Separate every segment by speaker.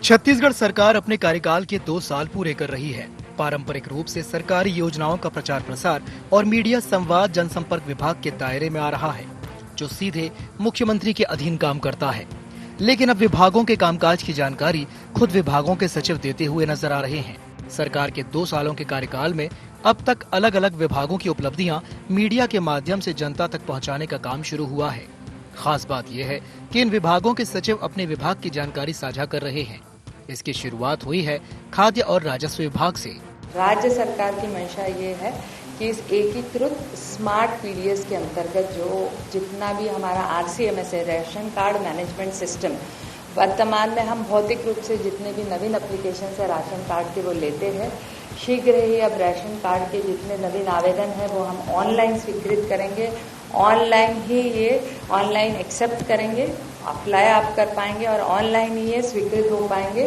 Speaker 1: छत्तीसगढ़ सरकार अपने कार्यकाल के 2 साल पूरे कर रही है। पारंपरिक रूप से सरकारी योजनाओं का प्रचार प्रसार और मीडिया संवाद जनसंपर्क विभाग के दायरे में आ रहा है, जो सीधे मुख्यमंत्री के अधीन काम करता है। लेकिन अब विभागों के कामकाज की जानकारी खुद विभागों के सचिव देते हुए नजर आ रहे हैं। सरकार के 2 सालों के कार्यकाल में अब तक अलग अलग विभागों की उपलब्धियां मीडिया के माध्यम से जनता तक पहुंचाने का काम शुरू हुआ है। खास बात यह है कि इन विभागों के सचिव अपने विभाग की जानकारी साझा कर रहे हैं। इसकी शुरुआत हुई है खाद्य और राजस्व विभाग से।
Speaker 2: राज्य सरकार की मंशा ये है कि इस एकीकृत स्मार्ट पीडीएस के अंतर्गत जो जितना भी हमारा आरसीएमएस है, राशन कार्ड मैनेजमेंट सिस्टम, वर्तमान में हम भौतिक रूप से जितने भी नवीन एप्लीकेशन है राशन कार्ड के वो लेते हैं। शीघ्र ही अब राशन कार्ड के जितने नवीन आवेदन है वो हम ऑनलाइन स्वीकृत करेंगे, ऑनलाइन ही ये ऑनलाइन एक्सेप्ट करेंगे, अप्लाई आप कर पाएंगे और ऑनलाइन ही ये स्वीकृत हो पाएंगे।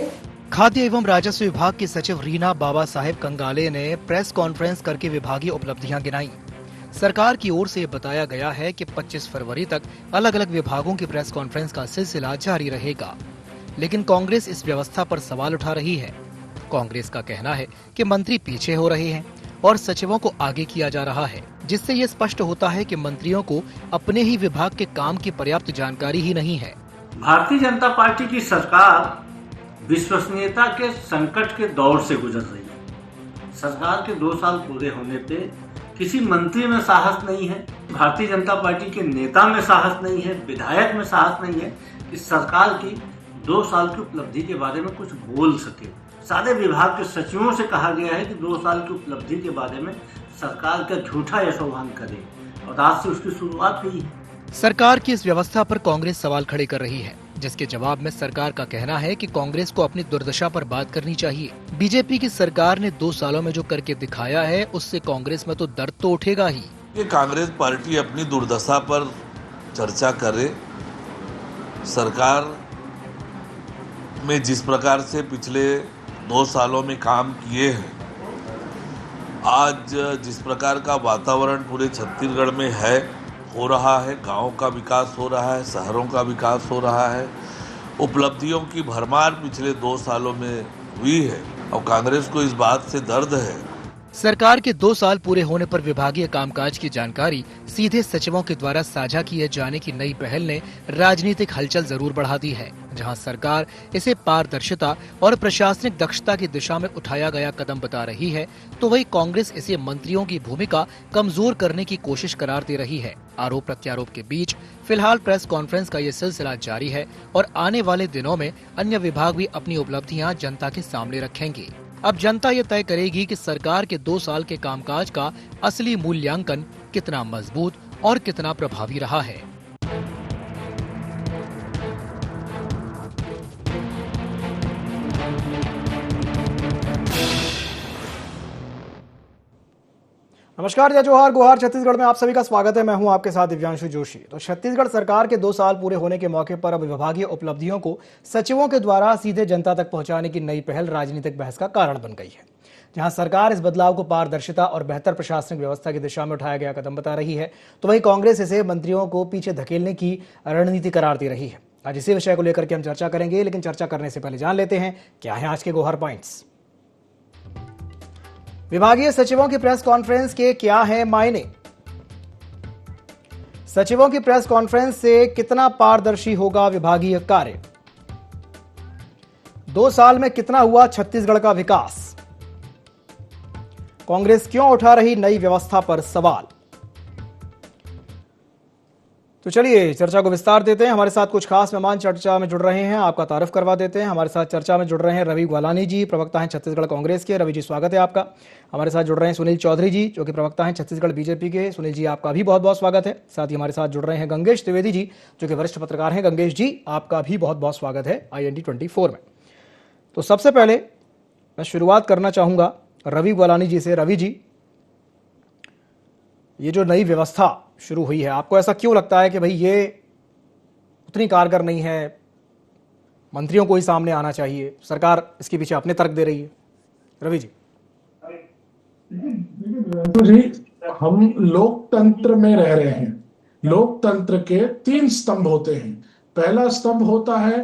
Speaker 1: खाद्य एवं राजस्व विभाग की सचिव रीना बाबा साहेब कंगाले ने प्रेस कॉन्फ्रेंस करके विभागीय उपलब्धियां गिनाई। सरकार की ओर से बताया गया है कि 25 फरवरी तक अलग अलग विभागों की प्रेस कॉन्फ्रेंस का सिलसिला जारी रहेगा। लेकिन कांग्रेस इस व्यवस्था पर सवाल उठा रही है। कांग्रेस का कहना है कि मंत्री पीछे हो रहे हैं और सचिवों को आगे किया जा रहा है, जिससे ये स्पष्ट होता है कि मंत्रियों को अपने ही विभाग के काम की पर्याप्त जानकारी ही नहीं है।
Speaker 3: भारतीय जनता पार्टी की सरकार विश्वसनीयता के संकट के दौर से गुजर रही है। सरकार के 2 साल पूरे होने पे किसी मंत्री में साहस नहीं है, भारतीय जनता पार्टी के नेता में साहस नहीं है, विधायक में साहस नहीं है कि सरकार की 2 साल की उपलब्धि के बारे में कुछ बोल सके। सारे विभाग के सचिवों से कहा गया है कि 2 साल की उपलब्धि के बारे में सरकार का झूठा यशोगान करे और आज से उसकी शुरुआत हुई है।
Speaker 1: सरकार की इस व्यवस्था पर कांग्रेस सवाल खड़े कर रही है, जिसके जवाब में सरकार का कहना है कि कांग्रेस को अपनी दुर्दशा पर बात करनी चाहिए। बीजेपी की सरकार ने 2 सालों में जो करके दिखाया है, उससे कांग्रेस में तो दर्द तो उठेगा ही।
Speaker 4: ये कांग्रेस पार्टी अपनी दुर्दशा पर चर्चा करे। सरकार में जिस प्रकार से पिछले 2 सालों में काम किए हैं, आज जिस प्रकार का वातावरण पूरे छत्तीसगढ़ में है, हो रहा है, गांव का विकास हो रहा है, शहरों का विकास हो रहा है, उपलब्धियों की भरमार पिछले 2 सालों में हुई है और कांग्रेस को इस बात से दर्द है।
Speaker 1: सरकार के 2 साल पूरे होने पर विभागीय कामकाज की जानकारी सीधे सचिवों के द्वारा साझा किए जाने की नई पहल ने राजनीतिक हलचल जरूर बढ़ा दी है। जहां सरकार इसे पारदर्शिता और प्रशासनिक दक्षता की दिशा में उठाया गया कदम बता रही है, तो वही कांग्रेस इसे मंत्रियों की भूमिका कमजोर करने की कोशिश करार दे रही है। आरोप प्रत्यारोप के बीच फिलहाल प्रेस कॉन्फ्रेंस का ये सिलसिला जारी है और आने वाले दिनों में अन्य विभाग भी अपनी उपलब्धियां जनता के सामने रखेंगे। अब जनता ये तय करेगी कि सरकार के 2 साल के कामकाज का असली मूल्यांकन कितना मजबूत और कितना प्रभावी रहा है।
Speaker 5: नमस्कार, जय जोहार, गुहार। छत्तीसगढ़ में आप सभी का स्वागत है। मैं हूं आपके साथ दिव्यांशु जोशी। तो छत्तीसगढ़ सरकार के 2 साल पूरे होने के मौके पर अब विभागीय उपलब्धियों को सचिवों के द्वारा सीधे जनता तक पहुंचाने की नई पहल राजनीतिक बहस का कारण बन गई है। जहां सरकार इस बदलाव को पारदर्शिता और बेहतर प्रशासनिक व्यवस्था की दिशा में उठाया गया कदम बता रही है, तो वहीं कांग्रेस इसे मंत्रियों को पीछे धकेलने की रणनीति करार दे रही है। आज इसी विषय को लेकर के हम चर्चा करेंगे, लेकिन चर्चा करने से पहले जान लेते हैं क्या है आज के गोहर पॉइंट्स। विभागीय सचिवों की प्रेस कॉन्फ्रेंस के क्या है मायने? सचिवों की प्रेस कॉन्फ्रेंस से कितना पारदर्शी होगा विभागीय कार्य? 2 साल में कितना हुआ छत्तीसगढ़ का विकास? कांग्रेस क्यों उठा रही नई व्यवस्था पर सवाल? तो चलिए चर्चा को विस्तार देते हैं। हमारे साथ कुछ खास मेहमान चर्चा में जुड़ रहे हैं, आपका तारुफ करवा देते हैं। हमारे साथ चर्चा में जुड़ रहे हैं रवि ग्वालानी जी, प्रवक्ता हैं छत्तीसगढ़ कांग्रेस के। रवि जी, स्वागत है आपका। हमारे साथ जुड़ रहे हैं सुनील चौधरी जी, जो कि प्रवक्ता हैं छत्तीसगढ़ बीजेपी के। सुनील जी, आपका भी बहुत बहुत स्वागत है। साथ ही हमारे साथ जुड़ रहे हैं गंगेश त्रिवेदी जी, जो कि वरिष्ठ पत्रकार हैं। गंगेश जी, आपका भी बहुत बहुत स्वागत है IND24 में। तो सबसे पहले मैं शुरुआत करना चाहूंगा रवि ग्वालानी जी से। रवि जी, ये जो नई व्यवस्था शुरू हुई है, आपको ऐसा क्यों लगता है कि भाई ये उतनी कारगर नहीं है, मंत्रियों को ही सामने आना चाहिए, सरकार इसके पीछे अपने तर्क दे रही है? रवि जी।
Speaker 6: हम लोकतंत्र में रह रहे हैं। लोकतंत्र के 3 स्तंभ होते हैं। पहला स्तंभ होता है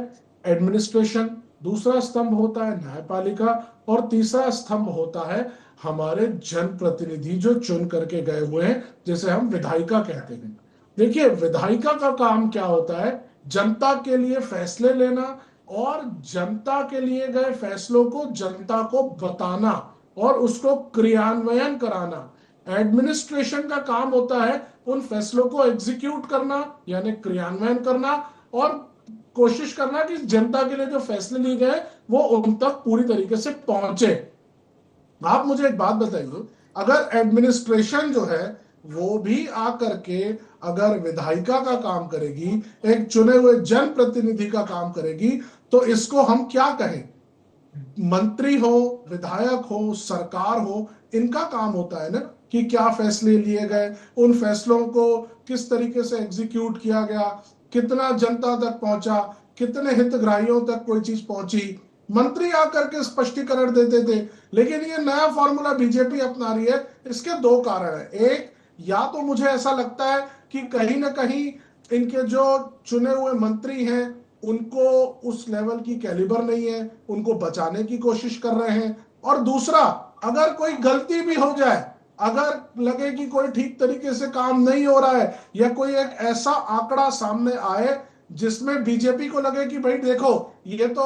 Speaker 6: एडमिनिस्ट्रेशन, दूसरा स्तंभ होता है न्यायपालिका, और तीसरा स्तंभ होता है हमारे जनप्रतिनिधि जो चुन करके गए हुए हैं, जिसे हम विधायिका कहते हैं। देखिए, विधायिका का काम क्या होता है? जनता के लिए फैसले लेना और जनता के लिए गए फैसलों को जनता को बताना और उसको क्रियान्वयन कराना। एडमिनिस्ट्रेशन का काम होता है उन फैसलों को एग्जीक्यूट करना, यानी क्रियान्वयन करना, और कोशिश करना कि जनता के लिए जो फैसले लिए गए वो उन तक पूरी तरीके से पहुंचे। आप मुझे एक बात बताइए, अगर एडमिनिस्ट्रेशन जो है वो भी आकर के अगर विधायिका का काम करेगी, एक चुने हुए जनप्रतिनिधि का काम करेगी, तो इसको हम क्या कहें? मंत्री हो, विधायक हो, सरकार हो, इनका काम होता है ना कि क्या फैसले लिए गए, उन फैसलों को किस तरीके से एग्जीक्यूट किया गया, कितना जनता तक पहुंचा, कितने हितग्राहियों तक कोई चीज पहुंची। मंत्री आकर के स्पष्टीकरण देते थे, लेकिन ये नया फॉर्मूला बीजेपी अपना रही है। इसके दो कारण है। एक, या तो मुझे ऐसा लगता है कि कहीं ना कहीं इनके जो चुने हुए मंत्री हैं उनको उस लेवल की कैलिबर नहीं है, उनको बचाने की कोशिश कर रहे हैं। और दूसरा, अगर कोई गलती भी हो जाए, अगर लगे कि कोई ठीक तरीके से काम नहीं हो रहा है, या कोई एक ऐसा आंकड़ा सामने आए जिसमें बीजेपी को लगे कि भाई देखो ये तो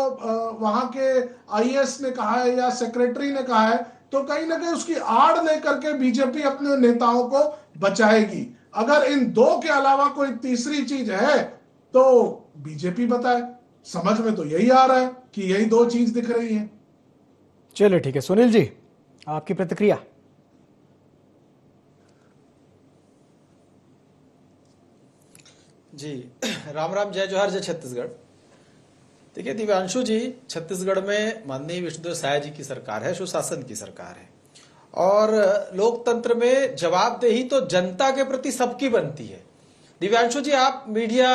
Speaker 6: वहां के आईएएस ने कहा है या सेक्रेटरी ने कहा है, तो कहीं ना कहीं उसकी आड़ लेकर के बीजेपी अपने नेताओं को बचाएगी। अगर इन दो के अलावा कोई तीसरी चीज है तो बीजेपी बताए। समझ में तो यही आ रहा है कि यही दो चीज दिख रही है।
Speaker 5: चलिए ठीक है, सुनील जी आपकी प्रतिक्रिया।
Speaker 7: जी राम राम, जय जोहार, जय छत्तीसगढ़। देखिए दिव्यांशु जी, छत्तीसगढ़ में माननीय विष्णुदेव साय जी की सरकार है, सुशासन की सरकार है, और लोकतंत्र में जवाबदेही तो जनता के प्रति सबकी बनती है। दिव्यांशु जी, आप मीडिया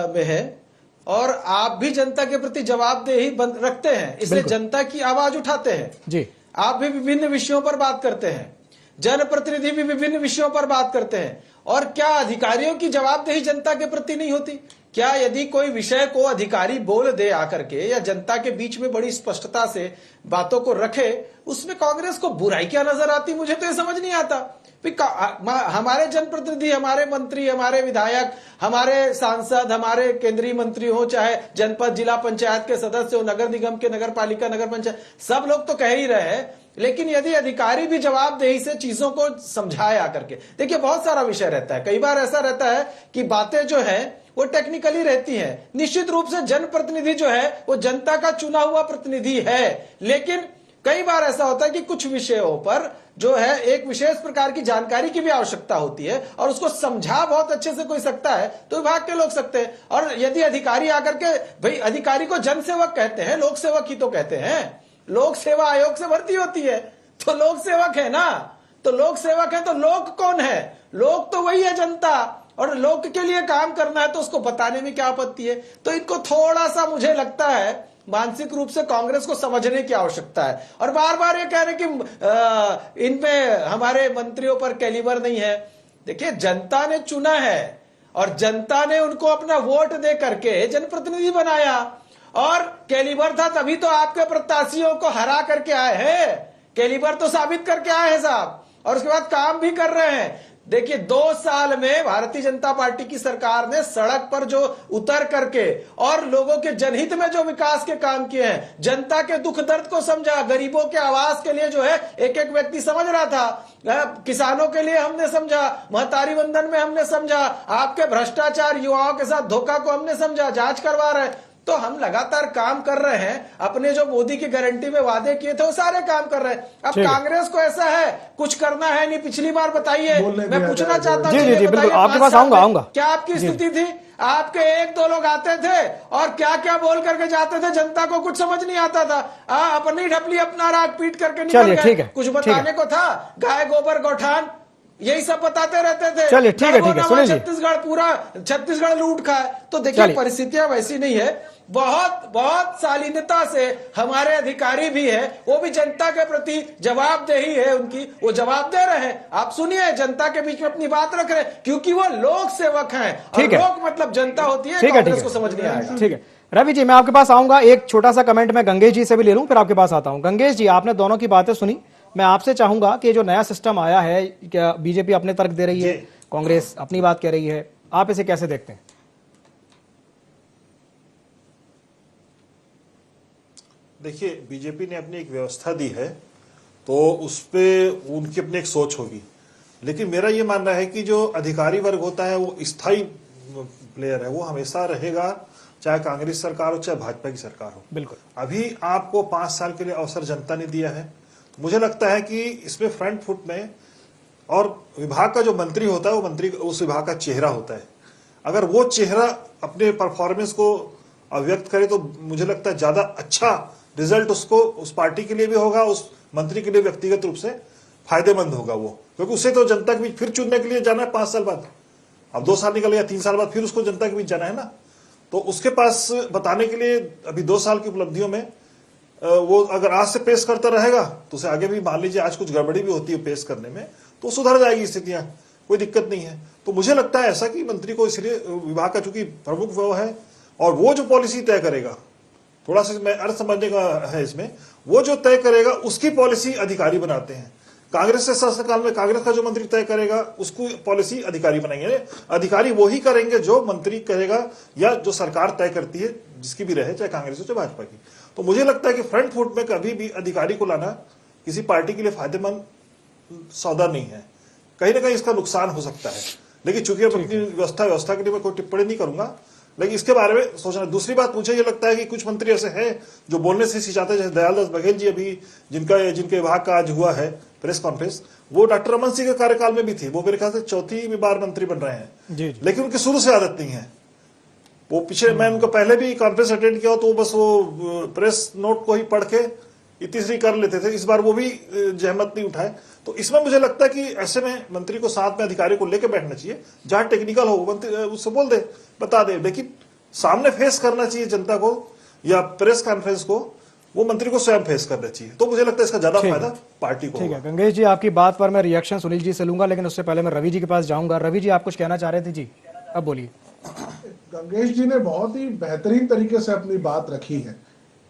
Speaker 7: में है और आप भी जनता के प्रति जवाबदेही रखते हैं, इसलिए जनता की आवाज उठाते हैं
Speaker 5: जी।
Speaker 7: आप भी विभिन्न विषयों पर बात करते हैं, जनप्रतिनिधि भी विभिन्न विषयों पर बात करते हैं। और क्या अधिकारियों की जवाबदेही जनता के प्रति नहीं होती? क्या यदि कोई विषय को अधिकारी बोल दे आकर के या जनता के बीच में बड़ी स्पष्टता से बातों को रखे, उसमें कांग्रेस को बुराई क्या नजर आती? मुझे तो ये समझ नहीं आता। हमारे जनप्रतिनिधि, हमारे मंत्री, हमारे विधायक, हमारे सांसद, हमारे केंद्रीय मंत्री हो, चाहे जनपद जिला पंचायत के सदस्य हो, नगर निगम के, नगर पालिका, नगर पंचायत, सब लोग तो कह ही रहे हैं, लेकिन यदि अधिकारी भी जवाबदेही से चीजों को समझाए आकर के। देखिए बहुत सारा विषय रहता है, कई बार ऐसा रहता है कि बातें जो है वो टेक्निकली रहती है। निश्चित रूप से जनप्रतिनिधि जो है वो जनता का चुना हुआ प्रतिनिधि है, लेकिन कई बार ऐसा होता है कि कुछ विषयों पर जो है एक विशेष प्रकार की जानकारी की भी आवश्यकता होती है, और उसको समझा बहुत अच्छे से कोई सकता है तो विभाग के लोग सकते हैं। और यदि अधिकारी आकर के, भाई अधिकारी को जनसेवक कहते हैं, लोक सेवक ही तो कहते हैं, लोक सेवा आयोग से भर्ती होती है तो लोक सेवक है ना, तो लोक सेवक है तो लोक कौन है? लोक तो वही है जनता, और लोक के लिए काम करना है तो उसको बताने में क्या आपत्ति है? तो इनको थोड़ा सा मुझे लगता है मानसिक रूप से कांग्रेस को समझने की आवश्यकता है। और बार बार ये कह रहे कि इनमें हमारे मंत्रियों पर कैलिबर नहीं है। देखिए जनता ने चुना है और जनता ने उनको अपना वोट दे करके जनप्रतिनिधि बनाया, और कैलिबर था तभी तो आपके प्रत्याशियों को हरा करके आए हैं। कैलिबर तो साबित करके आए हैं साहब, और उसके बाद काम भी कर रहे हैं। देखिए 2 साल में भारतीय जनता पार्टी की सरकार ने सड़क पर जो उतर करके और लोगों के जनहित में जो विकास के काम किए हैं, जनता के दुख दर्द को समझा, गरीबों के आवास के लिए जो है एक एक व्यक्ति समझ रहा था, किसानों के लिए हमने समझा, महतारी वंदन में हमने समझा, आपके भ्रष्टाचार युवाओं के साथ धोखा को हमने समझा, जांच करवा रहे हैं। तो हम लगातार काम कर रहे हैं, अपने जो मोदी की गारंटी में वादे किए थे वो सारे काम कर रहे हैं। अब कांग्रेस को ऐसा है कुछ करना है नहीं। पिछली बार बताइए, मैं पूछना चाहता हूं,
Speaker 5: जी बिल्कुल आपके पास आऊंगा।
Speaker 7: क्या आपकी स्थिति थी? आपके 1-2 लोग आते थे और क्या क्या बोल करके जाते थे, जनता को कुछ समझ नहीं आता था। अपनी ढपली अपना राग पीट करके निकल गए। कुछ बताने को था? गाय गोबर गौठान यही सब बताते रहते थे।
Speaker 5: चलिए ठीक है सुनिए,
Speaker 7: छत्तीसगढ़ पूरा छत्तीसगढ़ लूट खाए। तो देखिए परिस्थितियां वैसी नहीं है। बहुत शालीनता से हमारे अधिकारी भी है, वो भी जनता के प्रति जवाबदेही है उनकी, वो जवाब दे रहे हैं। आप सुनिए, जनता के बीच में अपनी बात रख रहे हैं, क्योंकि वो लोक सेवक हैं और लोक मतलब जनता होती है। कांग्रेस को समझ नहीं आएगा।
Speaker 5: ठीक है रवि जी, मैं आपके पास आऊंगा। एक छोटा सा कमेंट मैं गंगेश जी से भी ले लूं, फिर आपके पास आता हूं। गंगेश जी, आपने दोनों की बातें सुनी। मैं आपसे चाहूंगा कि जो नया सिस्टम आया है, क्या बीजेपी अपने तर्क दे रही है, कांग्रेस अपनी बात कह रही है, आप इसे कैसे देखते हैं?
Speaker 8: देखिए, बीजेपी ने अपनी एक व्यवस्था दी है, तो उस पर उनकी अपनी एक सोच होगी। लेकिन मेरा ये मानना है कि जो अधिकारी वर्ग होता है वो स्थायी प्लेयर है, वो हमेशा रहेगा, चाहे कांग्रेस सरकार हो चाहे भाजपा की सरकार हो।
Speaker 5: बिल्कुल।
Speaker 8: अभी आपको 5 साल के लिए अवसर जनता ने दिया है। मुझे लगता है कि इसमें फ्रंट फुट में, और विभाग का जो मंत्री होता है वो मंत्री उस विभाग का चेहरा होता है। अगर वो चेहरा अपने परफॉर्मेंस को अव्यक्त करे तो मुझे लगता है ज्यादा अच्छा रिजल्ट उसको, उस पार्टी के लिए भी होगा, उस मंत्री के लिए व्यक्तिगत रूप से फायदेमंद होगा वो, क्योंकि उससे तो जनता के बीच फिर चुनने के लिए जाना है 5 साल बाद। अब 2 साल निकल गया, 3 साल बाद फिर उसको जनता के बीच जाना है ना। तो उसके पास बताने के लिए अभी 2 साल की उपलब्धियों में वो अगर आज से पेश करता रहेगा तो उसे आगे भी, मान लीजिए आज कुछ गड़बड़ी भी होती है पेश करने में, तो सुधर जाएगी स्थितियां, कोई दिक्कत नहीं है। तो मुझे लगता है ऐसा कि मंत्री को इसलिए विभाग का चूंकि प्रमुख वो है और वो जो पॉलिसी तय करेगा, थोड़ा सा मैं अर्थ समझने का है इसमें, वो जो तय करेगा उसकी पॉलिसी अधिकारी बनाते हैं। कांग्रेस के शासनकाल में कांग्रेस का जो मंत्री तय करेगा उसको पॉलिसी अधिकारी बनाएंगे। अधिकारी वो ही करेंगे जो मंत्री करेगा या जो सरकार तय करती है, जिसकी भी रहे, चाहे कांग्रेस हो चाहे भाजपा की। तो मुझे लगता है कि फ्रंट फुट में कभी भी अधिकारी को लाना किसी पार्टी के लिए फायदेमंद सौदा नहीं है, कहीं ना कहीं इसका नुकसान हो सकता है। लेकिन चूंकि अब अपनी व्यवस्था के लिए मैं कोई टिप्पणी नहीं करूंगा, लेकिन इसके बारे में सोचना। दूसरी बात, मुझे ये लगता है कि कुछ मंत्री ऐसे हैं जो बोलने से हिचकिचाते हैं, जैसे दयालदास बघेल जी अभी जिनके विभाग का आज हुआ है प्रेस कॉन्फ्रेंस, वो डॉक्टर रमन सिंह के कार्यकाल में भी थी। वो मेरे ख्याल से 4थी बार मंत्री बन रहे हैं, लेकिन उनकी शुरू से आदत नहीं है। वो पीछे, मैं उनका पहले भी कॉन्फ्रेंस अटेंड किया तो बस वो प्रेस नोट को ही पढ़ के इतनी कर लेते थे। इस बार वो भी जहमत नहीं उठाए। तो इसमें मुझे लगता है कि ऐसे में मंत्री को साथ में अधिकारी को लेकर बैठना चाहिए, जहां टेक्निकल हो मंत्री उससे बोल दे, बता दे, लेकिन सामने फेस करना चाहिए जनता को या प्रेस कॉन्फ्रेंस को, वो मंत्री को स्वयं फेस करना चाहिए। तो मुझे लगता है इसका ज्यादा फायदा पार्टी को।
Speaker 5: ठीक है गंगेश जी, आपकी बात पर मैं रिएक्शन सुनील जी से लूंगा, लेकिन उससे पहले मैं रवि जी के पास जाऊंगा। रवि जी, आप कुछ कहना चाह रहे थे जी, अब बोलिए।
Speaker 6: गंगेश जी ने बहुत ही बेहतरीन तरीके से अपनी बात रखी है।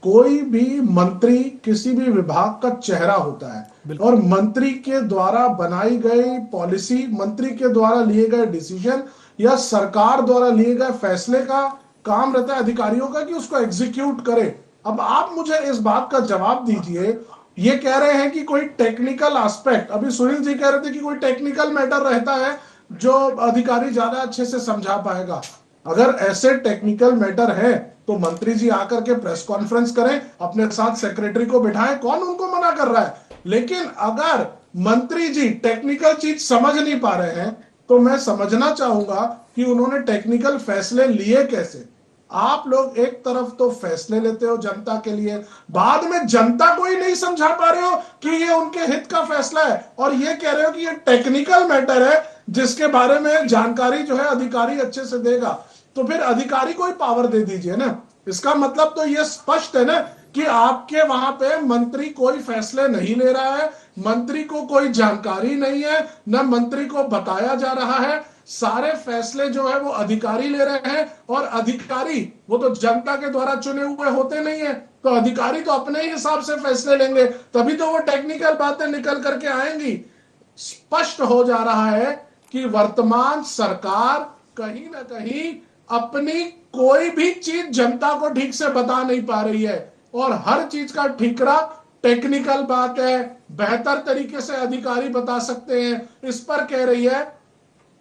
Speaker 6: कोई भी मंत्री किसी भी विभाग का चेहरा होता है और मंत्री के द्वारा बनाई गई पॉलिसी, मंत्री के द्वारा लिए गए डिसीजन या सरकार द्वारा लिए गए फैसले का काम रहता है अधिकारियों का कि उसको एग्जीक्यूट करे। अब आप मुझे इस बात का जवाब दीजिए, ये कह रहे हैं कि कोई टेक्निकल एस्पेक्ट, अभी सुनील जी कह रहे थे कि कोई टेक्निकल मैटर रहता है जो अधिकारी ज्यादा अच्छे से समझा पाएगा। अगर ऐसे टेक्निकल मैटर है तो मंत्री जी आकर के प्रेस कॉन्फ्रेंस करें, अपने साथ सेक्रेटरी को बिठाएं, कौन उनको मना कर रहा है। लेकिन अगर मंत्री जी टेक्निकल चीज समझ नहीं पा रहे हैं तो मैं समझना चाहूंगा कि उन्होंने टेक्निकल फैसले लिए कैसे। आप लोग एक तरफ तो फैसले लेते हो जनता के लिए, बाद में जनता को ही नहीं समझा पा रहे हो कि ये उनके हित का फैसला है और ये कह रहे हो कि ये टेक्निकल मैटर है जिसके बारे में जानकारी जो है अधिकारी अच्छे से देगा। तो फिर अधिकारी को ही पावर दे दीजिए ना। इसका मतलब तो ये स्पष्ट है ना कि आपके वहां पे मंत्री कोई फैसले नहीं ले रहा है, मंत्री को कोई जानकारी नहीं है, न मंत्री को बताया जा रहा है। सारे फैसले जो है वो अधिकारी ले रहे हैं और अधिकारी वो तो जनता के द्वारा चुने हुए होते नहीं है, तो अधिकारी तो अपने ही हिसाब से फैसले लेंगे, तभी तो वो टेक्निकल बातें निकल करके आएंगी। स्पष्ट हो जा रहा है कि वर्तमान सरकार कहीं ना कहीं अपनी कोई भी चीज जनता को ठीक से बता नहीं पा रही है और हर चीज का ठिकरा टेक्निकल बात है, बेहतर तरीके से अधिकारी बता सकते हैं, इस पर कह रही है।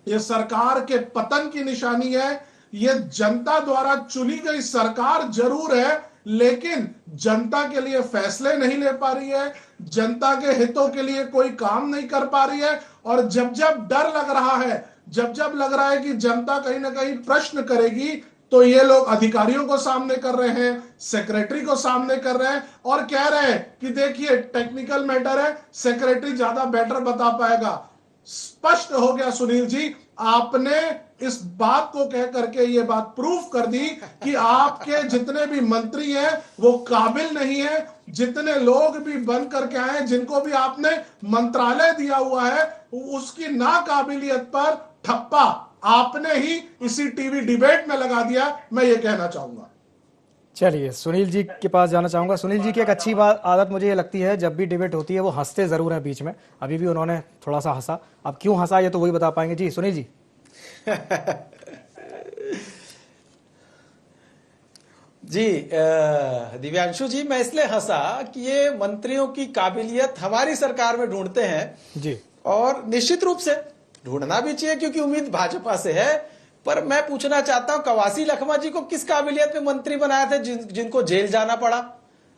Speaker 6: ये सरकार के पतन की निशानी है। ये जनता द्वारा चुनी गई सरकार जरूर है, लेकिन जनता के लिए फैसले नहीं ले पा रही है, जनता के हितों के लिए कोई काम नहीं कर पा रही है। और जब जब डर लग रहा है, जब जब लग रहा है कि जनता कहीं ना कहीं प्रश्न करेगी, तो ये लोग अधिकारियों को सामने कर रहे हैं, सेक्रेटरी को सामने कर रहे हैं और कह रहे हैं कि देखिए टेक्निकल मैटर है, सेक्रेटरी ज्यादा बेटर बता पाएगा। स्पष्ट हो गया सुनील जी, आपने इस बात को कह करके ये बात प्रूफ कर दी कि आपके जितने भी मंत्री हैं वो काबिल नहीं है। जितने लोग भी बन करके आए, जिनको भी आपने मंत्रालय दिया हुआ है, उसकी नाकाबिलियत पर ठप्पा आपने ही इसी टीवी डिबेट में लगा दिया। मैं ये कहना चाहूंगा।
Speaker 5: चलिए सुनील जी के पास जाना चाहूंगा। सुनील जी की एक अच्छी बात आदत मुझे ये लगती है, जब भी डिबेट होती है वो हंसते जरूर हैं बीच में। अभी भी उन्होंने थोड़ा सा हंसा, अब क्यों हंसा ये तो वही बता पाएंगे। जी सुनील जी।
Speaker 7: जी दिव्यांशु जी, मैं इसलिए हंसा कि ये मंत्रियों की काबिलियत हमारी सरकार में ढूंढते हैं
Speaker 5: जी,
Speaker 7: और निश्चित रूप से ढूंढना भी चाहिए क्योंकि उम्मीद भाजपा से है। पर मैं पूछना चाहता हूं, कवासी लखमा जी को किस काबिलियत में मंत्री बनाया था जिनको जेल जाना पड़ा?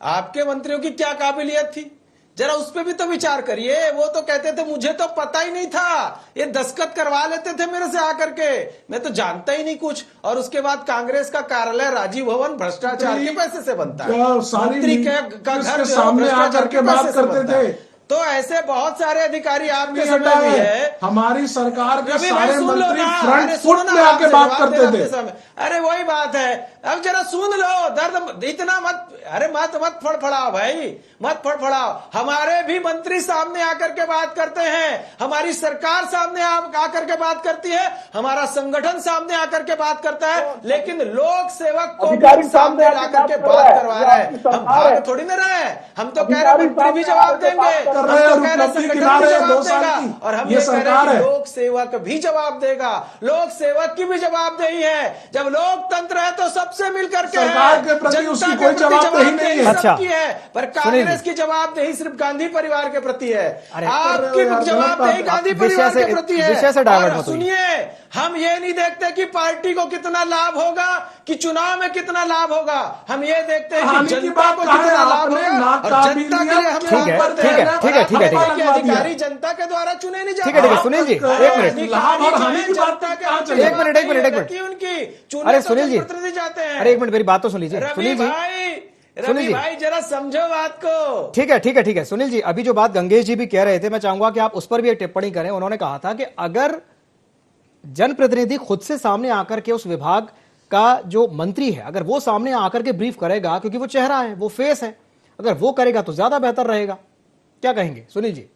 Speaker 7: आपके मंत्रियों की क्या काबिलियत थी? जरा उस पर भी तो विचार करिए। वो तो कहते थे मुझे तो पता ही नहीं था, ये दस्तखत करवा लेते थे मेरे से आकर के, मैं तो जानता ही नहीं कुछ। और उसके बाद कांग्रेस का कार्यालय राजीव भवन भ्रष्टाचार के पैसे से बनता है, मंत्री का घर
Speaker 6: सामने आकर के बात करते थे।
Speaker 7: तो ऐसे बहुत सारे अधिकारी आपके समय भी है।
Speaker 6: हमारी सरकार के
Speaker 7: रवि
Speaker 6: सारे
Speaker 7: भाई सुन लो
Speaker 6: मंत्री
Speaker 7: ना,
Speaker 6: फ्रंट
Speaker 7: अरे
Speaker 6: फुट
Speaker 7: सुनो
Speaker 6: में
Speaker 7: ना,
Speaker 6: आके
Speaker 7: आपसे
Speaker 6: बात
Speaker 7: जवाब
Speaker 6: करते
Speaker 7: देना
Speaker 6: थे।
Speaker 7: समय। अरे वही बात है, अब जरा सुन लो, दर्द इतना मत, अरे मत फड़फड़ाओ भाई, मत फड़फड़ाओ। हमारे भी मंत्री सामने आकर के बात करते हैं, हमारी सरकार सामने आकर के बात करती है, हमारा संगठन सामने आकर के बात करता है, लेकिन लोक सेवक को भी सामने आकर के बात करवा रहा है। हम भाग थोड़ी ना रहे हैं, हम तो कह रहे मंत्री भी जवाब देंगे, हम तो कह रहे संगठन भी जवाब देगा, और हम ये कह रहे हैं लोक सेवक भी जवाब देगा। लोक सेवक की भी जवाबदेही है। जब लोकतंत्र है तो सबसे मिलकर के
Speaker 6: सरकार के प्रति उसकी कोई जवाबदेही नहीं है।
Speaker 5: अच्छा,
Speaker 7: है, पर कांग्रेस की जवाबदेही सिर्फ गांधी परिवार के प्रति है। आपकी जवाबदेही गांधी परिवार के प्रति है।
Speaker 5: विषय से डाइवर्ट मत होइए।
Speaker 7: सुनिए, हम ये नहीं देखते कि पार्टी को कितना लाभ होगा, कि चुनाव में कितना लाभ होगा, हम ये देखते हैं कि जनता को कितना लाभ होगा, और जनता के लिए हम
Speaker 5: ठीक है, ठीक है, ठीक है, ठीक है, ठीक है।
Speaker 7: अधिकारी जनता के द्वारा चुने नहीं जाते।
Speaker 5: ठीक है, ठीक है, सुनील जी, एक मिनट,
Speaker 6: लाभ और हानि की बात
Speaker 5: एक मिनट, एक मिनट, एक मिनट।
Speaker 7: उनकी
Speaker 5: अरे सुनील जी,
Speaker 7: प्रतिनिधि जाते हैं।
Speaker 5: अरे एक मिनट मेरी बात तो सुन लीजिए। सुनील जी,
Speaker 7: रवि भाई जरा समझो बात को।
Speaker 5: ठीक है, ठीक है, ठीक है। सुनील जी, अभी जो बात गंगेश जी भी कह रहे थे, मैं चाहूंगा कि आप उस पर भी एक टिप्पणी करें। उन्होंने कहा था कि अगर जनप्रतिनिधि खुद से सामने आकर के उस विभाग का जो मंत्री है, अगर वो सामने आकर के ब्रीफ करेगा, क्योंकि वो चेहरा है, वो फेस है, अगर वो करेगा तो ज्यादा बेहतर रहेगा। क्या कहेंगे सुनील जी?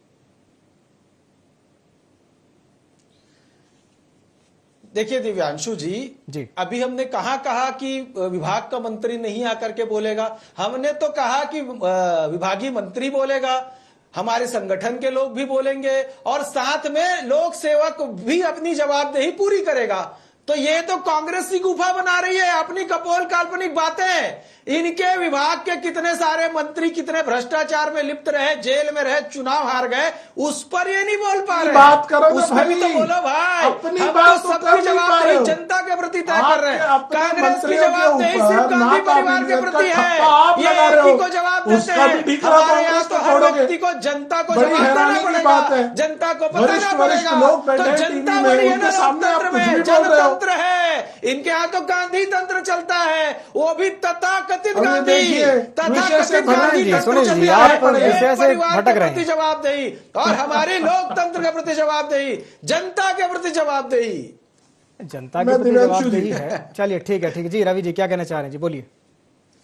Speaker 7: देखिए दिव्यांशु जी, अभी हमने कहा कि विभाग का मंत्री नहीं आकर के बोलेगा। हमने तो कहा कि विभागीय मंत्री बोलेगा, हमारे संगठन के लोग भी बोलेंगे, और साथ में लोक सेवक भी अपनी जवाबदेही पूरी करेगा। तो ये तो कांग्रेस की गुफा बना रही है अपनी कपोल काल्पनिक बातें। इनके विभाग के कितने सारे मंत्री कितने भ्रष्टाचार में लिप्त रहे, जेल में रहे, चुनाव हार गए, उस पर ये नहीं बोल पा रहे।
Speaker 6: बात करो
Speaker 7: उस पर भी तो बोलो भाई।
Speaker 6: अपनी
Speaker 7: हम
Speaker 6: बात
Speaker 7: तो सबकी जवाबदेही जनता के प्रति तय कर रहे हैं। कांग्रेस की जवाबदेही सिर्फ गांधी परिवार के प्रति है। ये एक को जवाब देते हैं, हमारे यहाँ तो हर व्यक्ति को जनता को जवाब देना पड़ेगा, जनता को बताना पड़ेगा। तो जनता बड़ी है ना लोकतंत्र में, जनतंत्र है। इनके यहाँ तो गांधी तंत्र चलता है, वो भी तथाकथित गांधी, तथाकथित गांधी तंत्र चल रहा है। परिवार के प्रति जवाबदेही और हमारे लोकतंत्र के प्रति जवाबदेही, जनता के प्रति जवाबदेही।
Speaker 5: जनता के प्रति जवाबदेही है। चलिए ठीक है, ठीक है जी। रवि जी क्या कहना चाह रहे हैं जी, बोलिए।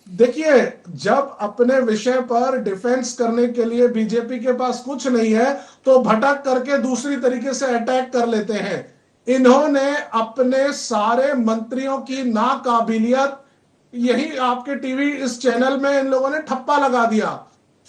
Speaker 6: देखिए, जब अपने विषय पर डिफेंस करने के लिए बीजेपी के पास कुछ नहीं है तो भटक करके दूसरी तरीके से अटैक कर लेते हैं। इन्होंने अपने सारे मंत्रियों की नाकाबिलियत यही आपके टीवी इस चैनल में इन लोगों ने ठप्पा लगा दिया।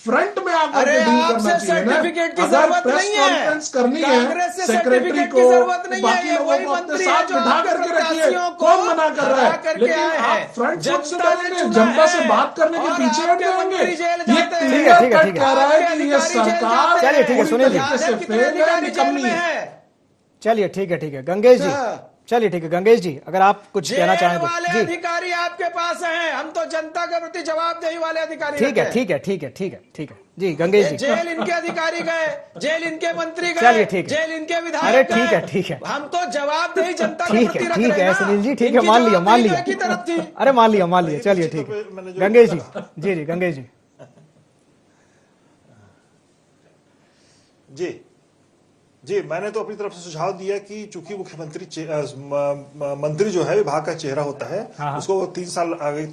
Speaker 6: फ्रंट में आकर के डील करना चाहिए ना। अगर प्रेस कॉन्फ्रेंस करनी है सेक्रेटरी को, बाकी लोगों को अपने साथ बिठा करके रखिए, कौन मना कर रहा है? लेकिन आप फ्रंट फुट से बोलेंगे, जनता से बात करने के पीछे हट जाएंगे। ये क्लियर कट कह रहा है कि ये सरकार
Speaker 5: चलिए ठीक है, सुनिए जी,
Speaker 6: से फेल है, निकम्मी है।
Speaker 5: चलिए ठीक है, ठीक है गंगेश जी, चलिए ठीक है गंगेश जी, अगर आप कुछ कहना चाहें तो
Speaker 7: वाले अधिकारी आपके पास हैं, हम तो जनता के प्रति जवाबदेही वाले अधिकारी।
Speaker 5: ठीक है, ठीक है, ठीक है, ठीक है, ठीक है जी गंगेश जी।
Speaker 7: जेल इनके अधिकारी गए, जेल इनके मंत्री गए,
Speaker 5: चलिए ठीक है,
Speaker 7: जेल इनके विधायक।
Speaker 5: अरे ठीक है, ठीक है,
Speaker 7: हम तो जवाबदेही जनता के प्रति रख रहे हैं।
Speaker 5: ठीक है सुनील जी, ठीक है, मान लिया, मान लिया, अरे मान लिया, मान लिया। चलिए ठीक है गंगेश जी, जी जी गंगेश जी।
Speaker 8: जी जी, मैंने तो अपनी तरफ से सुझाव दिया कि चूंकि मुख्यमंत्री मंत्री जो है विभाग का चेहरा होता है, उसको 3 साल आगे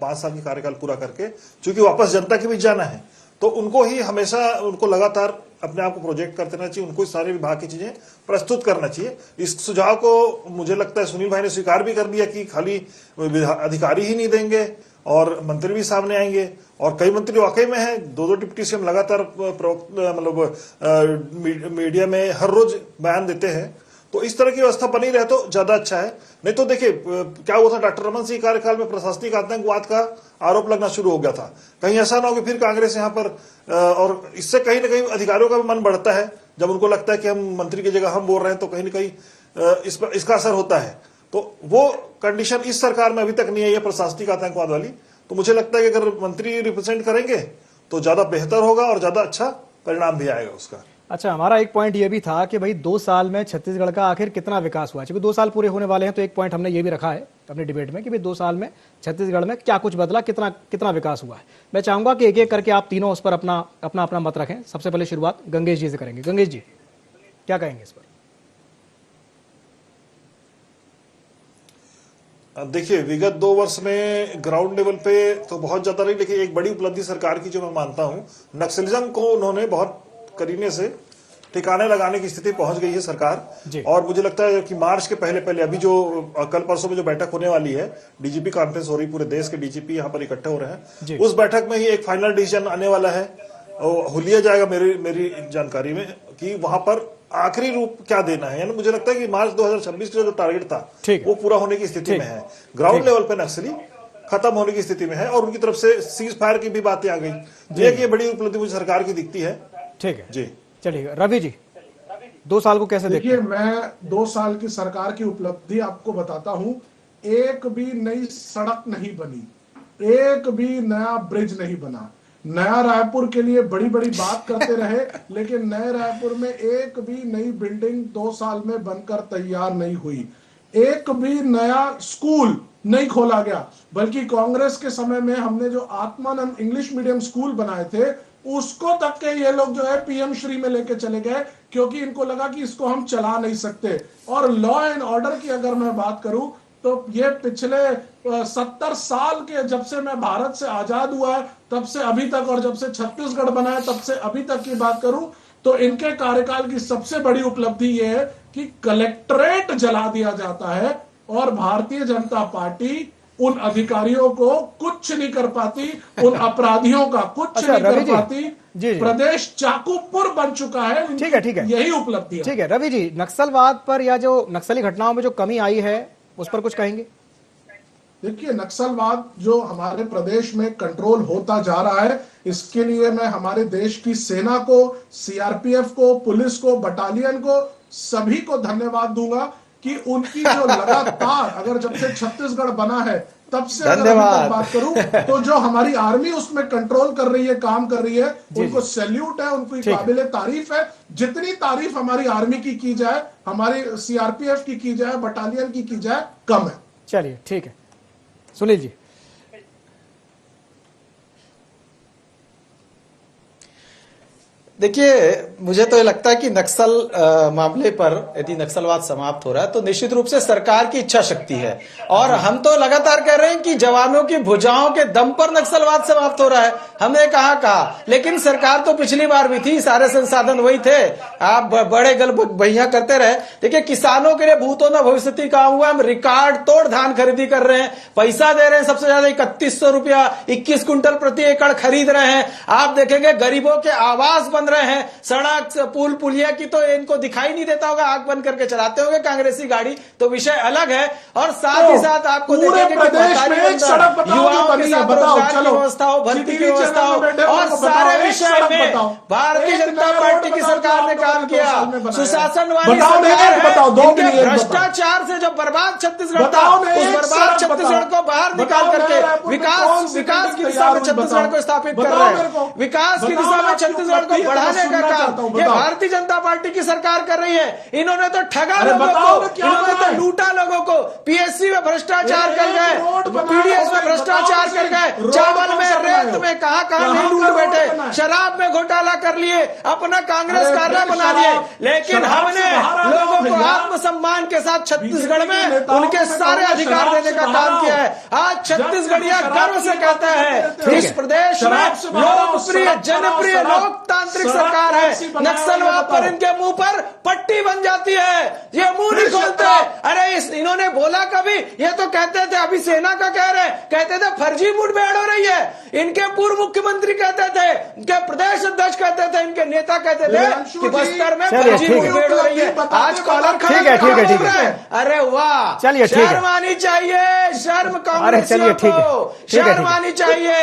Speaker 8: 5 साल की कार्यकाल पूरा करके चूंकि वापस जनता के बीच जाना है, तो उनको ही हमेशा उनको लगातार अपने आप को प्रोजेक्ट करते रहना चाहिए, उनको सारे विभाग की चीजें प्रस्तुत करना चाहिए। इस सुझाव को मुझे लगता है सुनील भाई ने स्वीकार भी कर लिया कि खाली अधिकारी ही नहीं देंगे, और मंत्री भी सामने आएंगे, और कई मंत्री वाकई में हैं, 2-2 डिप्टी सीएम लगातार मीडिया में हर रोज बयान देते हैं। तो इस तरह की व्यवस्था बनी रहे तो ज्यादा अच्छा है। नहीं तो देखिए क्या हुआ था, डॉक्टर रमन सिंह कार्यकाल में प्रशासनिक आतंकवाद का आरोप लगना शुरू हो गया था। कहीं ऐसा ना हो कि फिर कांग्रेस यहाँ पर और इससे कहीं ना कहीं अधिकारियों का भी मन बढ़ता है, जब उनको लगता है कि हम मंत्री की जगह हम बोल रहे हैं तो कहीं ना कहीं इसका असर होता है। तो वो कंडीशन इस सरकार में अभी तक नहीं आई है प्रशासनिक आतंकवाद वाली। तो मुझे लगता है कि अगर मंत्री रिप्रेजेंट करेंगे तो ज्यादा बेहतर होगा और ज्यादा अच्छा परिणाम भी आएगा उसका।
Speaker 5: अच्छा, हमारा एक पॉइंट ये भी था कि भाई 2 साल में छत्तीसगढ़ का आखिर कितना विकास हुआ, क्योंकि 2 साल पूरे होने वाले हैं, तो एक पॉइंट हमने ये भी रखा है अपने डिबेट में कि भाई 2 साल में छत्तीसगढ़ में क्या कुछ बदला, कितना विकास हुआ है। मैं चाहूंगा कि एक एक करके आप तीनों उस पर अपना मत रखें। सबसे पहले शुरुआत गंगेश जी से करेंगे। गंगेश जी, क्या कहेंगे इस पर?
Speaker 8: देखिए, विगत 2 वर्ष में ग्राउंड लेवल पे तो बहुत ज्यादा नहीं, लेकिन एक बड़ी उपलब्धि सरकार की जो मैं मानता हूं, नक्सलिज्म को उन्होंने बहुत करीने से ठिकाने लगाने की स्थिति पहुंच गई है सरकार। और मुझे लगता है कि मार्च के पहले अभी जो कल परसों में जो बैठक होने वाली है, डीजीपी कॉन्फ्रेंस हो रही, पूरे देश के डीजीपी यहाँ पर इकट्ठे हो रहे हैं, उस बैठक में ही एक फाइनल डिसीजन आने वाला है, लिया जाएगा मेरी जानकारी में, कि वहां पर आखिरी रूप क्या देना है। यानी मुझे लगता है कि मार्च 2026 का जो टारगेट था वो पूरा होने की स्थिति में है। ग्राउंड लेवल पे नक्सली खत्म होने की स्थिति में है और उनकी तरफ से सीज फायर की भी बातें आ गई। ये बड़ी उपलब्धि मुझे सरकार की दिखती है।
Speaker 5: ठीक है
Speaker 8: जी,
Speaker 5: चलिए रवि जी, 2 साल को कैसे देखिए?
Speaker 6: मैं 2 साल की सरकार की उपलब्धि आपको बताता हूं। एक भी नई सड़क नहीं बनी, एक भी नया ब्रिज नहीं बना। नया रायपुर के लिए बड़ी बड़ी बात करते रहे, लेकिन नए रायपुर में एक भी नई बिल्डिंग 2 साल में बनकर तैयार नहीं हुई। एक भी नया स्कूल नहीं खोला गया, बल्कि कांग्रेस के समय में हमने जो आत्मानंद इंग्लिश मीडियम स्कूल बनाए थे उसको तक के ये लोग जो है पीएम श्री में लेके चले गए, क्योंकि इनको लगा कि इसको हम चला नहीं सकते। और लॉ एंड ऑर्डर की अगर मैं बात करूं तो ये पिछले 70 साल के, जब से मैं भारत से आजाद हुआ है तब से अभी तक, और जब से छत्तीसगढ़ बना है तब से अभी तक की बात करूं तो इनके कार्यकाल की सबसे बड़ी उपलब्धि ये है कि कलेक्ट्रेट जला दिया जाता है और भारतीय जनता पार्टी उन अधिकारियों को कुछ नहीं कर पाती, उन अपराधियों का कुछ नहीं कर पाती। प्रदेश चाकूपुर बन चुका है।
Speaker 5: ठीक है,
Speaker 6: यही उपलब्धि है।
Speaker 5: ठीक है रवि जी, नक्सलवाद पर या जो नक्सली घटनाओं में जो कमी आई है उस पर कुछ कहेंगे?
Speaker 6: देखिए, नक्सलवाद जो हमारे प्रदेश में कंट्रोल होता जा रहा है, इसके लिए मैं हमारे देश की सेना को, सीआरपीएफ को, पुलिस को, बटालियन को, सभी को धन्यवाद दूंगा कि उनकी जो लगातार, अगर जब से छत्तीसगढ़ बना है तब से अगर अभी तक बात करूं तो जो हमारी आर्मी उसमें कंट्रोल कर रही है, काम कर रही है, उनको सैल्यूट है, उनको काबिले तारीफ है। जितनी तारीफ हमारी आर्मी की जाए, हमारी सीआरपीएफ की जाए, बटालियन की जाए, कम है।
Speaker 5: चलिए ठीक है, सुनील जी।
Speaker 7: देखिए, मुझे तो ये लगता है कि नक्सल मामले पर यदि नक्सलवाद समाप्त हो रहा है तो निश्चित रूप से सरकार की इच्छा शक्ति है, और हम तो लगातार कह रहे हैं कि जवानों की भुजाओं के दम पर नक्सलवाद समाप्त हो रहा है। हमने कहा, लेकिन सरकार तो पिछली बार भी थी, सारे संसाधन वही थे, आप बड़े गल भैया करते रहे। देखिए, किसानों के लिए भूतो न भविष्यति काम हुआ, हम रिकॉर्ड तोड़ धान खरीदी कर रहे हैं, पैसा दे रहे हैं, सबसे ज्यादा 3100 रुपया 21 क्विंटल प्रति एकड़ खरीद रहे हैं। आप देखेंगे गरीबों के आवास बन रहे हैं, सड़क पुल पुलिया की तो इनको दिखाई नहीं देता होगा, आग बंद करके चलाते होंगे कांग्रेसी गाड़ी, तो विषय अलग है। और साथ ही साथ आपको देखेंगे युवाओं के साथ रोजगार की व्यवस्था हो, भर्ती की व्यवस्था हो, और सारे विषय में भारतीय जनता पार्टी की सरकार ने काम किया। सुशासन वाली सरकार है, भ्रष्टाचार से जो बर्बाद छत्तीसगढ़ था, उस बर्बाद छत्तीसगढ़ को बाहर निकाल करके विकास की दिशा में छत्तीसगढ़ को स्थापित कर रहे हैं, विकास की दिशा में छत्तीसगढ़ को बढ़ाने का काम ये भारतीय जनता पार्टी की सरकार कर रही है। इन्होंने तो ठगा लोगों को, इन्होंने तो लूटा लोगों को, पीएससी में भ्रष्टाचार कर गए, पीडीएस में भ्रष्टाचार कर गए, चावल में, रेत में, कहां नहीं लूट बैठे, शराब में घोटाला कर लिए, अपना कांग्रेस कार्यालय बना लिए। लेकिन हमने लोगों को उनको आत्मसम्मान के साथ छत्तीसगढ़ में उनके सारे अधिकार देने का काम किया है। आज छत्तीसगढ़िया गर्व से कहता है इस प्रदेश में लोकप्रिय जनप्रिय लोकतांत्रिक सरकार है। नक्सलवाद पर इनके मुंह पर पट्टी बन जाती है, ये मुंह नहीं खोलते। अरे इन्होंने बोला कभी? ये तो कहते थे, अभी सेना का कह रहे, कहते थे फर्जी मुठभेड़ हो रही है। इनके पूर्व मुख्यमंत्री कहते थे, इनके प्रदेश अध्यक्ष कहते थे, इनके नेता कहते थे कि बस्तर में फर्जी मुठभेड़ हो रही है। आज कॉलर
Speaker 5: ठीक है।
Speaker 7: अरे वाह,
Speaker 5: चलिए
Speaker 7: शर्म आनी चाहिए, शर्म कांग्रेसियों को शर्म आनी चाहिए।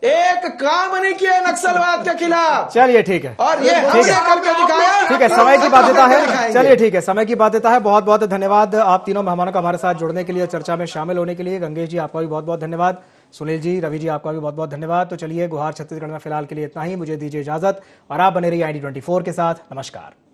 Speaker 7: एक काम नहीं किया नक्सलवाद के खिलाफ।
Speaker 5: चलिए ठीक है,
Speaker 7: और ये हमने करके दिखाया।
Speaker 5: ठीक है, समय की बाध्यता है। चलिए ठीक है, समय की बाध्यता है। बहुत बहुत धन्यवाद आप तीनों मेहमानों का हमारे साथ जुड़ने के लिए, चर्चा में शामिल होने के लिए। गंगेश जी आपका भी बहुत बहुत धन्यवाद, सुनील जी, रवि जी आपका भी बहुत बहुत धन्यवाद। तो चलिए, गुहार छत्तीसगढ़ में फिलहाल के लिए इतना ही। मुझे दीजिए इजाजत और आप बने रहिए ID24 के साथ। नमस्कार।